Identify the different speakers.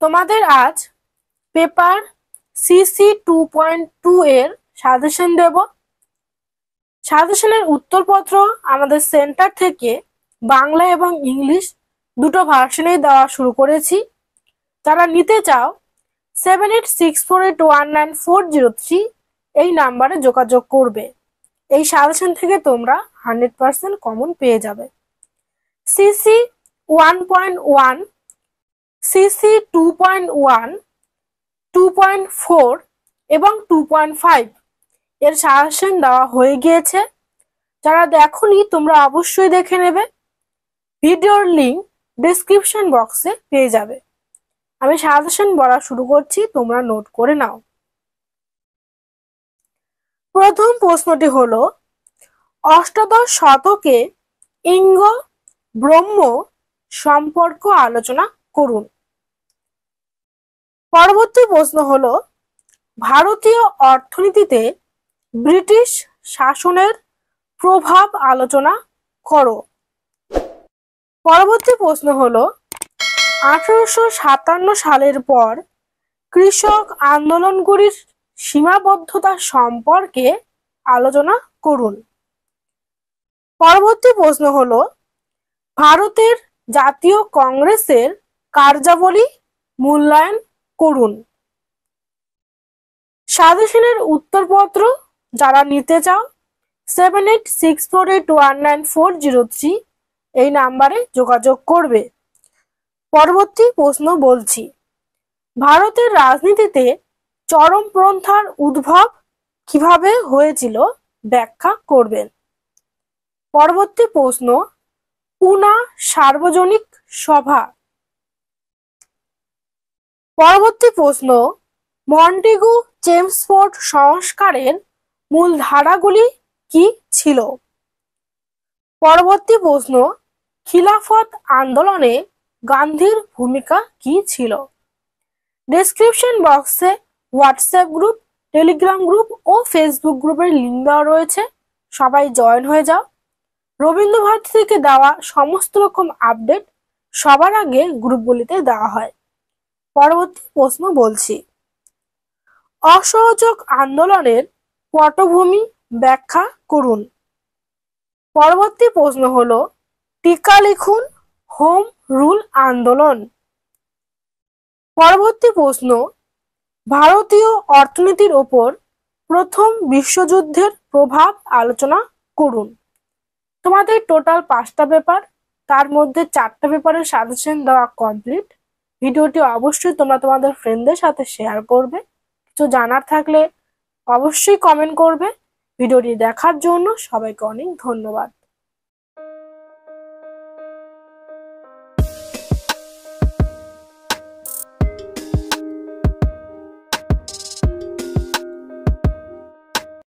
Speaker 1: তোমাদের আজ paper CC 2.2 এর সাজেশন দেব। সাজেশনের উত্তরপত্র আমাদের সেন্টার থেকে বাংলা এবং ইংলিশ দুটো ভার্সনেই দেওয়া শুরু করেছি। যারা নিতে চাও 7864819403 এই নাম্বারে যোগাযোগ করবে। এই সাজেশন থেকে তোমরা 100% কমন পেয়ে যাবে। সিসি 1.1, সিসি 2.1, 2.4 এবং 2.5 এর সাজেশন দেওয়া হয়ে গিয়েছে। যারা দেখোনি তোমরা অবশ্যই দেখে নেবে। ভিডিওর লিংক ডেসক্রিপশন বক্সে পেয়ে যাবে। আমি সাজেশন বলা শুরু করছি, তোমরা নোট করে নাও। প্রথম প্রশ্নটি হলো, অষ্টাদশ শতকে ইঙ্গ ব্রহ্ম সম্পর্ক আলোচনা করুন। পরবর্তী প্রশ্ন হলো, ভারতীয় অর্থনীতিতে ব্রিটিশ শাসনের প্রভাব আলোচনা করো। পরবর্তী প্রশ্ন হলো, 1857 সালের পর কৃষক আন্দোলনগুলির সীমাবদ্ধতা সম্পর্কে আলোচনা করুন। পরবর্তী প্রশ্ন হলো, ভারতের জাতীয় কংগ্রেসের কার্যাবলী মূল্যায়ন করুন। সাজেশনের উত্তরপত্র যারা নিতে চাও 7864819403 এই নাম্বারে যোগাযোগ করবে। পরবর্তী প্রশ্ন বলছি, ভারতের রাজনীতিতে চরমপন্থার উদ্ভব কিভাবে হয়েছিল ব্যাখ্যা করবেন। পরবর্তী প্রশ্ন, পুনা সার্বজনিক সভা। পরবর্তী প্রশ্ন, মন্টেগু চেমসফোর্ড সংস্কারের মূল ধারাগুলি কি ছিল। পরবর্তী প্রশ্ন, খিলাফত আন্দোলনে গান্ধীর ভূমিকা কি ছিল। ডেসক্রিপশন বক্সে হোয়াটসঅ্যাপ গ্রুপ, টেলিগ্রাম গ্রুপ ও ফেসবুক গ্রুপের লিঙ্ক দেওয়া রয়েছে, সবাই জয়েন হয়ে যাও। রবীন্দ্রভারতী থেকে দেওয়া সমস্ত রকম আপডেট সবার আগে গ্রুপগুলিতে দেওয়া হয়। পরবর্তী প্রশ্ন বলছি, অসহযোগ আন্দোলনের পটভূমি ব্যাখ্যা করুন। পরবর্তী প্রশ্ন হলো, টিকা লিখুন হোম রুল আন্দোলন। পরবর্তী প্রশ্ন, ভারতীয় অর্থনীতির ওপর প্রথম বিশ্বযুদ্ধের প্রভাব আলোচনা করুন। তোমাদের টোটাল 5টা পেপার, তার মধ্যে 4টা পেপারের সাজেশন দেওয়া কমপ্লিট। ভিডিওটি অবশ্যই তোমরা তোমাদের ফ্রেন্ডদের সাথে শেয়ার করবে। কিছু জানার থাকলে অবশ্যই কমেন্ট করবে। ভিডিওটি দেখার জন্য সবাইকে অনেক ধন্যবাদ।